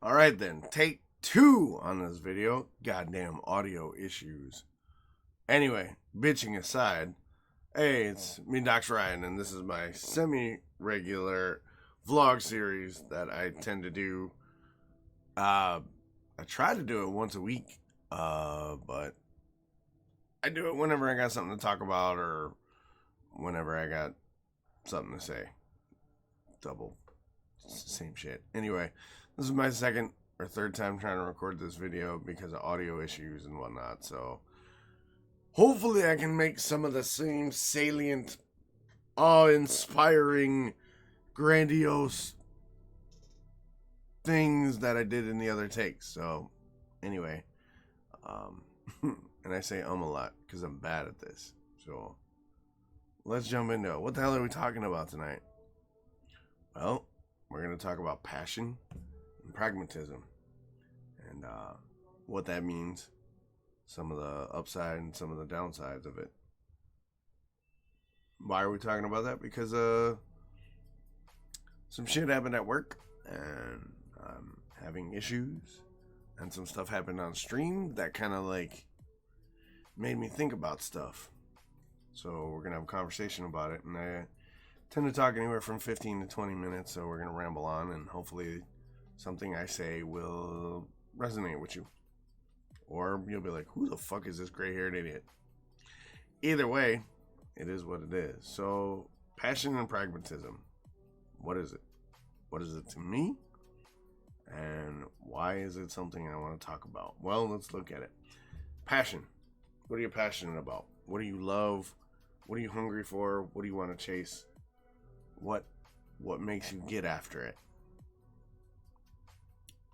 Alright then, take two on this video. Goddamn audio issues. Anyway, bitching aside, hey, it's me, Dr. Ryan, and this is my semi-regular vlog series that I tend to do. I try to do it once a week, but I do it whenever I got something to talk about or whenever I got something to say. Double, same shit. Anyway, this is my second or third time trying to record this video because of audio issues and whatnot, so hopefully I can make some of the same salient, awe-inspiring, grandiose things that I did in the other takes. So, anyway, and I say a lot because I'm bad at this. So, let's jump into it. What the hell are we talking about tonight? Well, we're going to talk about passion and pragmatism and what that means, some of the upside and some of the downsides of it. Why are we talking about that? Because some shit happened at work and I'm having issues, and some stuff happened on stream that kind of like made me think about stuff. So we're going to have a conversation about it, and I tend to talk anywhere from 15 to 20 minutes, so we're going to ramble on, and hopefully something I say will resonate with you. Or you'll be like, who the fuck is this gray-haired idiot? Either way, it is what it is. So, passion and pragmatism. What is it? What is it to me? And why is it something I want to talk about? Well, let's look at it. Passion. What are you passionate about? What do you love? What are you hungry for? What do you want to chase? What makes you get after it?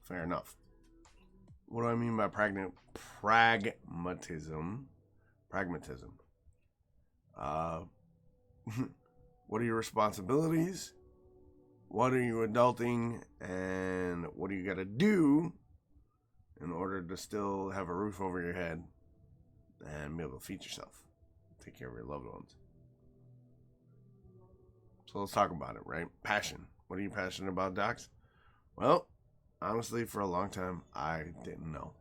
Fair enough. What do I mean by pragmatism? Pragmatism. What are your responsibilities? What are you adulting? And what do you got to do in order to still have a roof over your head and be able to feed yourself, take care of your loved ones? So let's talk about it, right? Passion. What are you passionate about, Docs? Well, honestly, for a long time, I didn't know.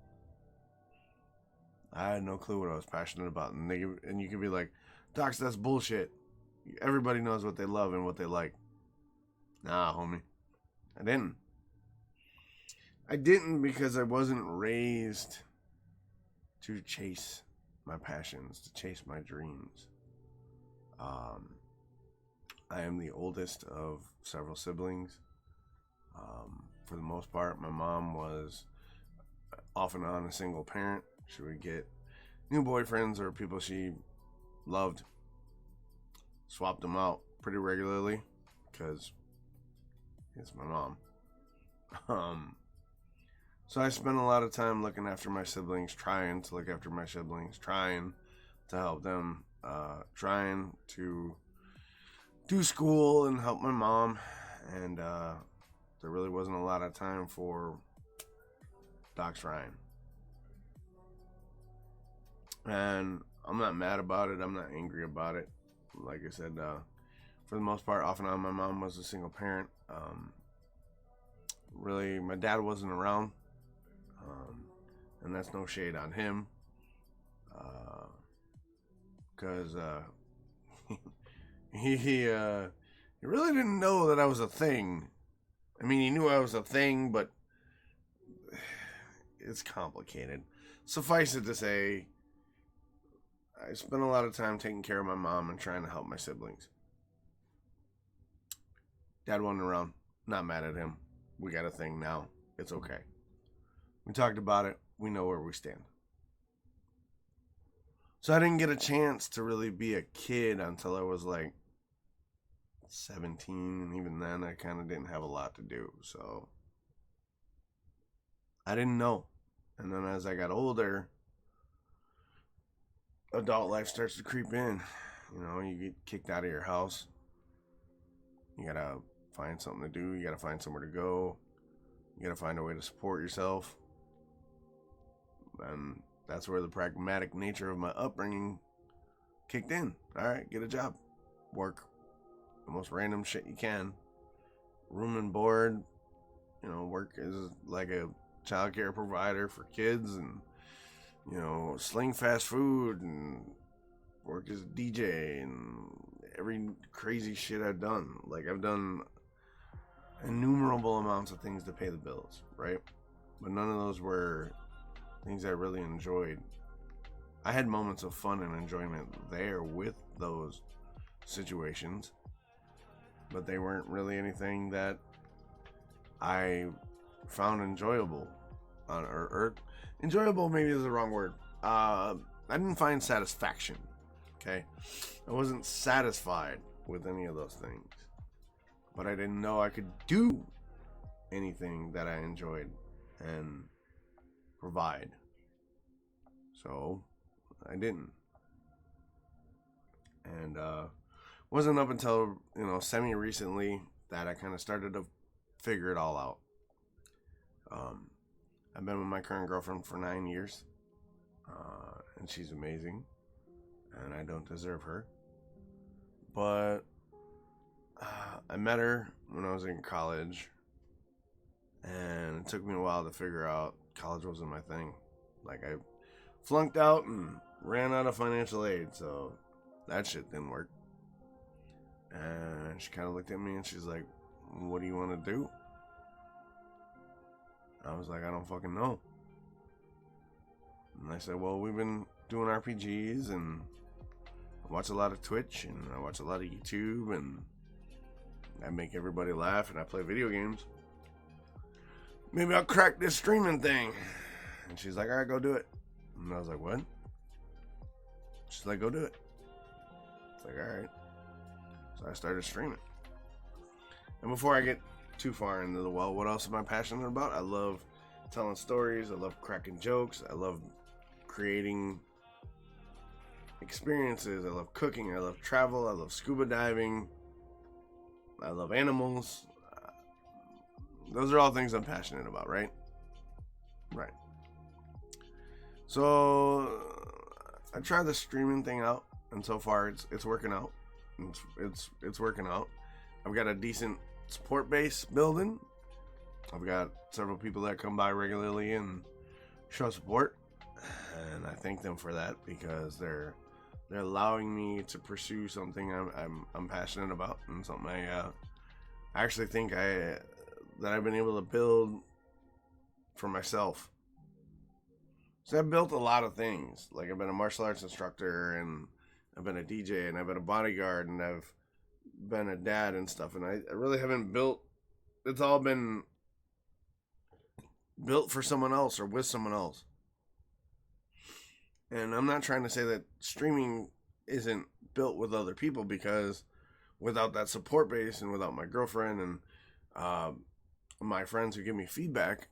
I had no clue what I was passionate about. And you could be like, Docs, that's bullshit. Everybody knows what they love and what they like. Nah, homie. I didn't. I didn't because I wasn't raised to chase my passions, to chase my dreams. I am the oldest of several siblings. For the most part, my mom was off and on a single parent. She would get new boyfriends or people she loved, swap them out pretty regularly because it's my mom. So I spent a lot of time looking after my siblings, trying to look after my siblings, trying to help them, trying to do school and help my mom, and there really wasn't a lot of time for Doc's Ryan. And I'm not mad about it. I'm not angry about it. Like I said, for the most part, off and on, my mom was a single parent. Really, my dad wasn't around, and that's no shade on him, because he really didn't know that I was a thing. I mean, he knew I was a thing, but it's complicated. Suffice it to say, I spent a lot of time taking care of my mom and trying to help my siblings. Dad wasn't around. Not mad at him. We got a thing now. It's okay. We talked about it. We know where we stand. So I didn't get a chance to really be a kid until I was like 17, and even then I kind of didn't have a lot to do, so I didn't know. And then as I got older, adult life starts to creep in. You know, you get kicked out of your house. You gotta find something to do. You gotta find somewhere to go. You gotta find a way to support yourself. And that's where the pragmatic nature of my upbringing kicked in. All right, get a job. Work the most random shit you can. Room and board, work as like a childcare provider for kids, and sling fast food, and work as a DJ, and every crazy shit I've done. Like, I've done innumerable amounts of things to pay the bills, right? But none of those were things I really enjoyed. I had moments of fun and enjoyment there with those situations, but they weren't really anything that I found enjoyable. Or enjoyable maybe is the wrong word. I didn't find satisfaction. Okay? I wasn't satisfied with any of those things. But I didn't know I could do anything that I enjoyed and provide. So I didn't. And wasn't up until, semi-recently that I kind of started to figure it all out. I've been with my current girlfriend for 9 years. And she's amazing. And I don't deserve her. But I met her when I was in college. And it took me a while to figure out college wasn't my thing. Like, I flunked out and ran out of financial aid, so that shit didn't work. And she kind of looked at me and she's like, what do you want to do? I was like, I don't fucking know. And I said, well, we've been doing RPGs, and I watch a lot of Twitch, and I watch a lot of YouTube, and I make everybody laugh, and I play video games. Maybe I'll crack this streaming thing. And she's like, all right, go do it. And I was like, what? She's like, go do it. It's like, all right. So I started streaming. And before I get too far into the well, what else am I passionate about? I love telling stories. I love cracking jokes. I love creating experiences. I love cooking. I love travel. I love scuba diving. I love animals. Those are all things I'm passionate about, right? Right. So I tried the streaming thing out, and so far it's working out. It's working out. I've got a decent support base building. I've got several people that come by regularly and show support, and I thank them for that, because they're allowing me to pursue something I'm passionate about, and something I actually think that I've been able to build for myself. So I've built a lot of things. Like, I've been a martial arts instructor, and I've been a DJ, and I've been a bodyguard, and I've been a dad and stuff. And I really haven't built. It's all been built for someone else or with someone else. And I'm not trying to say that streaming isn't built with other people, because without that support base and without my girlfriend and my friends who give me feedback,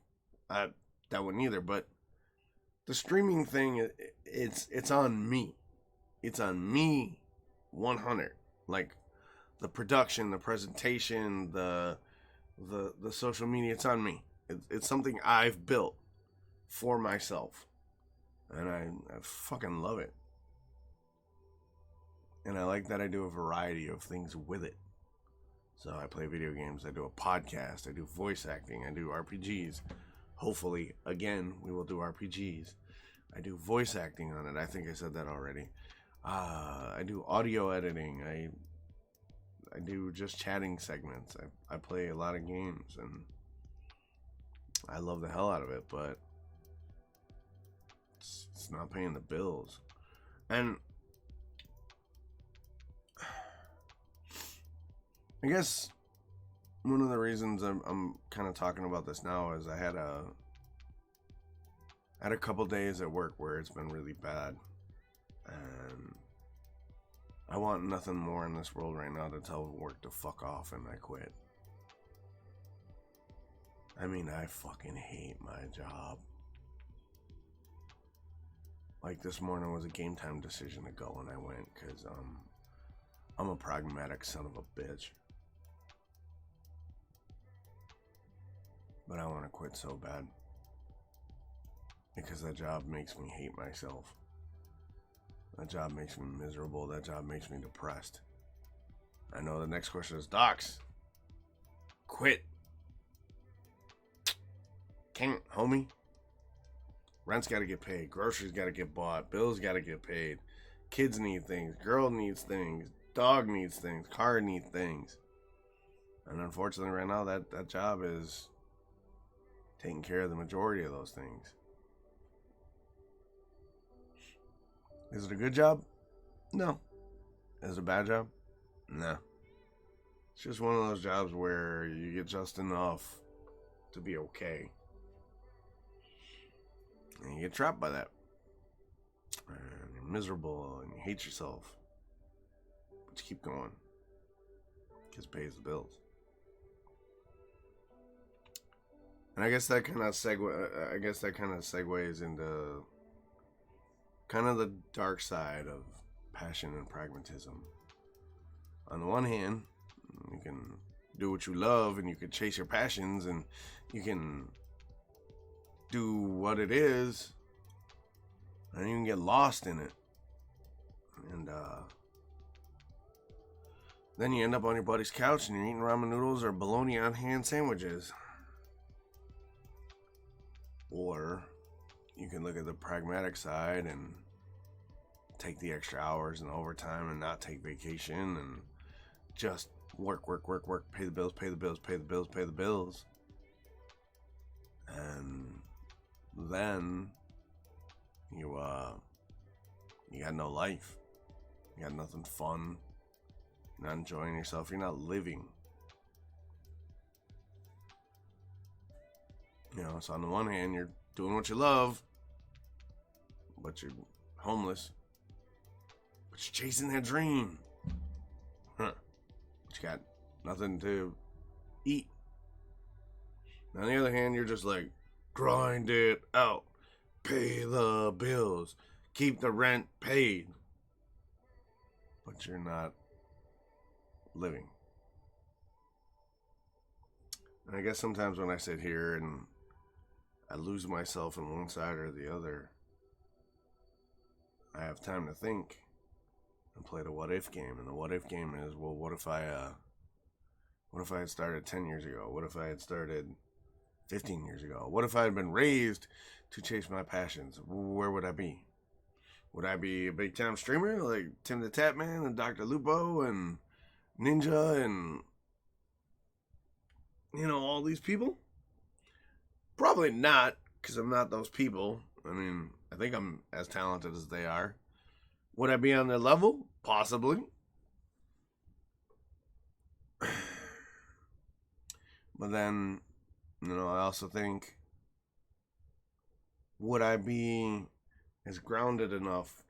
that wouldn't either. But the streaming thing, it's on me. It's on me 100. Like, the production, the presentation, the social media, it's on me. It's something I've built for myself. And I fucking love it. And I like that I do a variety of things with it. So I play video games, I do a podcast, I do voice acting, I do RPGs. Hopefully, again, we will do RPGs. I do voice acting on it. I think I said that already. I do audio editing. I do just chatting segments. I play a lot of games, and I love the hell out of it, but it's not paying the bills. And I guess one of the reasons I'm kind of talking about this now is I had a couple days at work where it's been really bad, and I want nothing more in this world right now to tell work to fuck off and I quit. I mean, I fucking hate my job. Like, this morning was a game time decision to go, and I went because I'm a pragmatic son of a bitch. But I want to quit so bad, because that job makes me hate myself. That job makes me miserable. That job makes me depressed. I know the next question is, Docs, quit. Can't, homie. Rent's got to get paid. Groceries got to get bought. Bills got to get paid. Kids need things. Girl needs things. Dog needs things. Car needs things. And unfortunately, right now, that job is taking care of the majority of those things. Is it a good job? No. Is it a bad job? No. It's just one of those jobs where you get just enough to be okay. And you get trapped by that. And you're miserable and you hate yourself. But you keep going. Because it pays the bills. And I guess that kind of segues into kind of the dark side of passion and pragmatism. On the one hand, you can do what you love and you can chase your passions and you can do what it is and you can get lost in it. And then you end up on your buddy's couch and you're eating ramen noodles or bologna on hand sandwiches. Or you can look at the pragmatic side and take the extra hours and overtime and not take vacation and just work, pay the bills. And then you got no life. You got nothing fun. You're not enjoying yourself. You're not living. So on the one hand, you're doing what you love, but you're homeless. But you're chasing that dream. But you got nothing to eat. On the other hand, you're just like, grind it out. Pay the bills. Keep the rent paid. But you're not living. And I guess sometimes when I sit here and I lose myself on one side or the other, I have time to think and play the what if game. And the what if game is, well, what if I had started 10 years ago? What if I had started 15 years ago? What if I had been raised to chase my passions? Where would I be? Would I be a big time streamer like Tim the Tatman and Dr. Lupo and Ninja and all these people? Probably not, because I'm not those people. I mean, I think I'm as talented as they are. Would I be on their level? Possibly. But then, I also think, would I be as grounded enough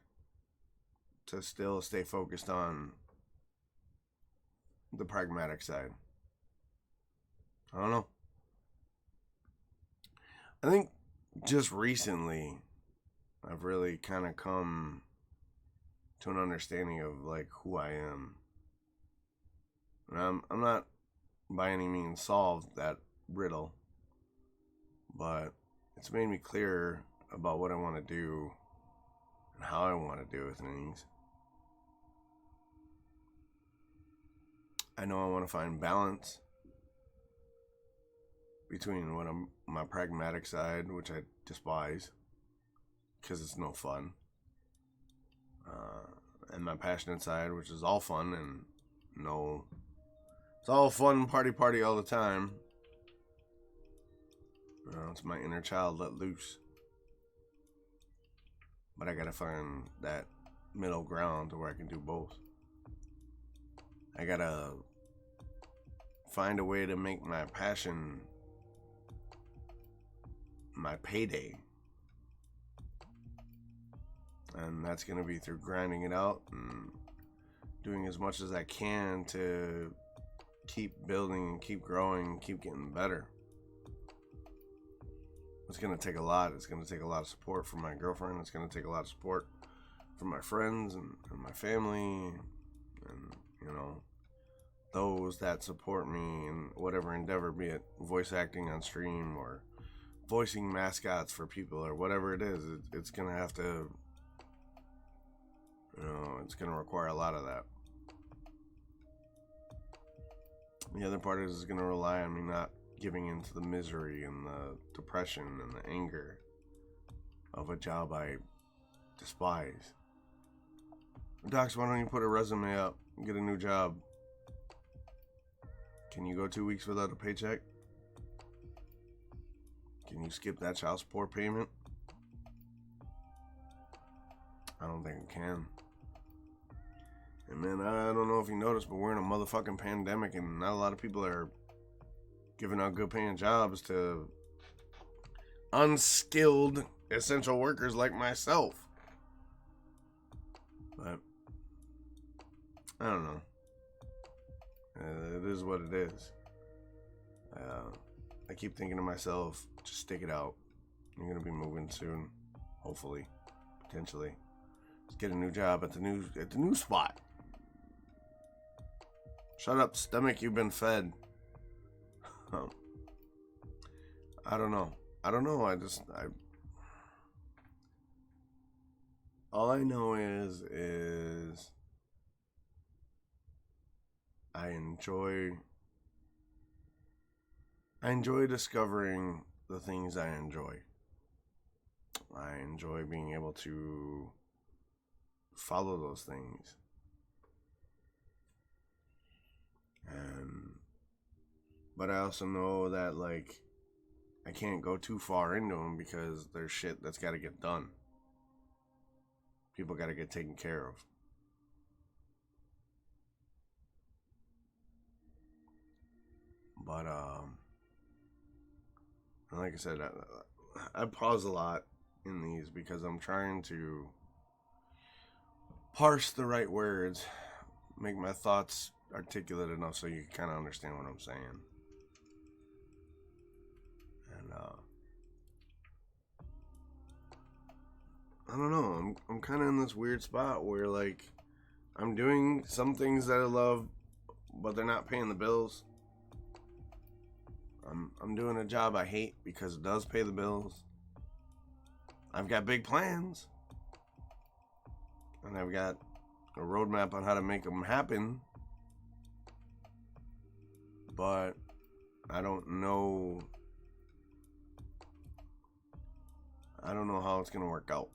to still stay focused on the pragmatic side? I don't know. I think just recently, I've really kind of come to an understanding of like who I am. And I'm not by any means solved that riddle, but it's made me clearer about what I want to do and how I want to do things. I know I want to find balance between my pragmatic side, which I despise because it's no fun, and my passionate side, which is all fun and it's all fun, party all the time. It's my inner child let loose. But I gotta find that middle ground to where I can do both. I gotta find a way to make my passion my payday. And that's going to be through grinding it out and doing as much as I can to keep building and keep growing and keep getting better. It's going to take a lot. It's going to take a lot of support from my girlfriend. It's going to take a lot of support from my friends and my family and, those that support me in whatever endeavor, be it voice acting on stream or voicing mascots for people or whatever it is. It's going to have to, it's going to require a lot of that. The other part is going to rely on me not giving into the misery and the depression and the anger of a job I despise. Docs, why don't you put a resume up and get a new job? Can you go 2 weeks without a paycheck? Can you skip that child support payment? I don't think I can. And man, I don't know if you noticed, but we're in a motherfucking pandemic and not a lot of people are giving out good paying jobs to unskilled essential workers like myself. But I don't know. It is what it is. I keep thinking to myself, just stick it out. You're gonna be moving soon, hopefully, potentially. Let's get a new job at the new spot. Shut up, stomach. You've been fed. I don't know. All I know is I enjoy discovering the things I enjoy. I enjoy being able to follow those things. But I also know that, like, I can't go too far into them because there's shit that's got to get done. People got to get taken care of. But, like I said, I pause a lot in these because I'm trying to parse the right words, make my thoughts articulate enough so you can kind of understand what I'm saying. And, I don't know, I'm kind of in this weird spot where, like, I'm doing some things that I love, but they're not paying the bills. I'm doing a job I hate because it does pay the bills. I've got big plans. And I've got a roadmap on how to make them happen. But I don't know how it's going to work out.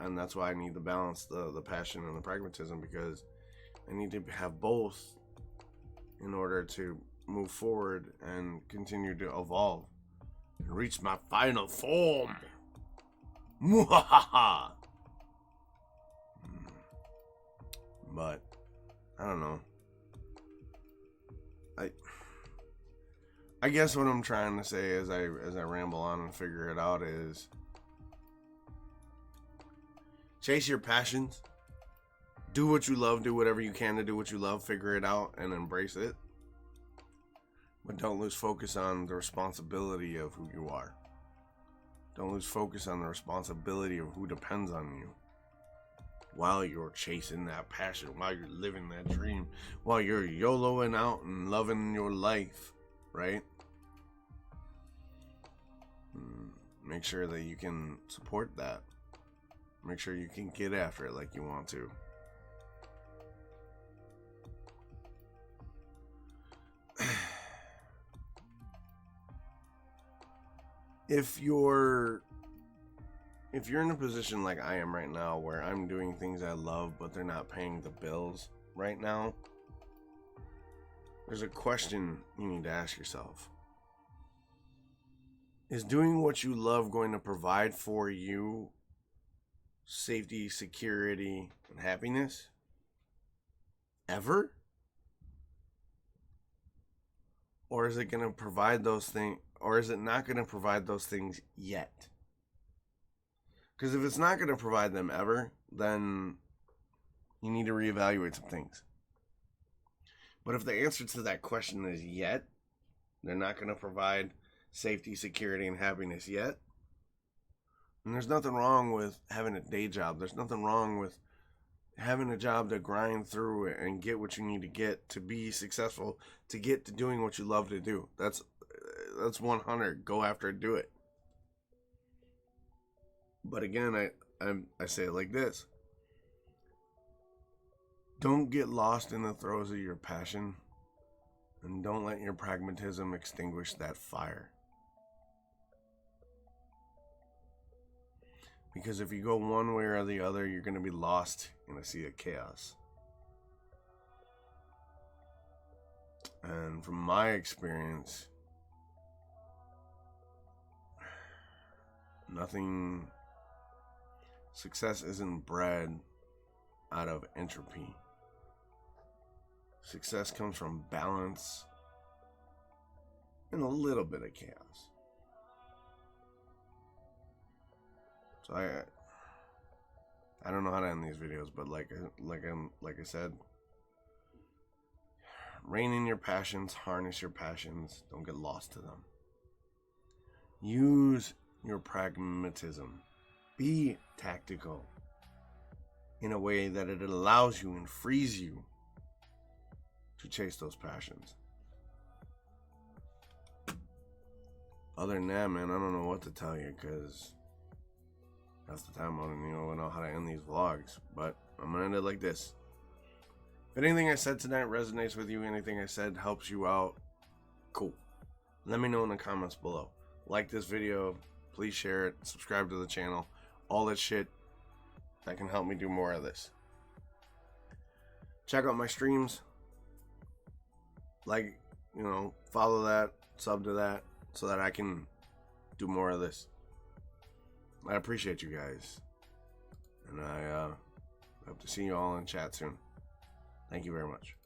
And that's why I need to balance the passion and the pragmatism, because I need to have both in order to move forward and continue to evolve and reach my final form. Muhahaha. But I don't know. I guess what I'm trying to say as I ramble on and figure it out is chase your passions. Do what you love. Do whatever you can to do what you love. Figure it out and embrace it. But don't lose focus on the responsibility of who you are. Don't lose focus on the responsibility of who depends on you. While you're chasing that passion, while you're living that dream, while you're YOLOing out and loving your life, right? Make sure that you can support that. Make sure you can get after it like you want to. If you're in a position like I am right now, where I'm doing things I love, but they're not paying the bills right now, there's a question you need to ask yourself. Is doing what you love going to provide for you safety, security, and happiness? Ever? Or is it going to provide those things, or is it not going to provide those things yet? Because if it's not going to provide them ever, then you need to reevaluate some things. But if the answer to that question is yet, they're not going to provide safety, security, and happiness yet, and there's nothing wrong with having a day job. There's nothing wrong with having a job to grind through it and get what you need to get to be successful, to get to doing what you love to do. That's 100. Go after it, do it. But again, I say it like this. Don't get lost in the throes of your passion And don't let your pragmatism extinguish that fire. Because if you go one way or the other, you're going to be lost in a sea of chaos. And from my experience, success isn't bred out of entropy. Success comes from balance and a little bit of chaos. So I don't know how to end these videos, but like I said, rein in your passions, harness your passions, don't get lost to them. Use your pragmatism. Be tactical in a way that it allows you and frees you to chase those passions. Other than that, man, I don't know what to tell you, because half the time I don't even know how to end these vlogs. But I'm going to end it like this. If anything I said tonight resonates with you, anything I said helps you out, cool. Let me know in the comments below. Like this video, please share it, subscribe to the channel, all that shit that can help me do more of this. Check out my streams. Like, follow that, sub to that, so that I can do more of this. I appreciate you guys. And I hope to see you all in chat soon. Thank you very much.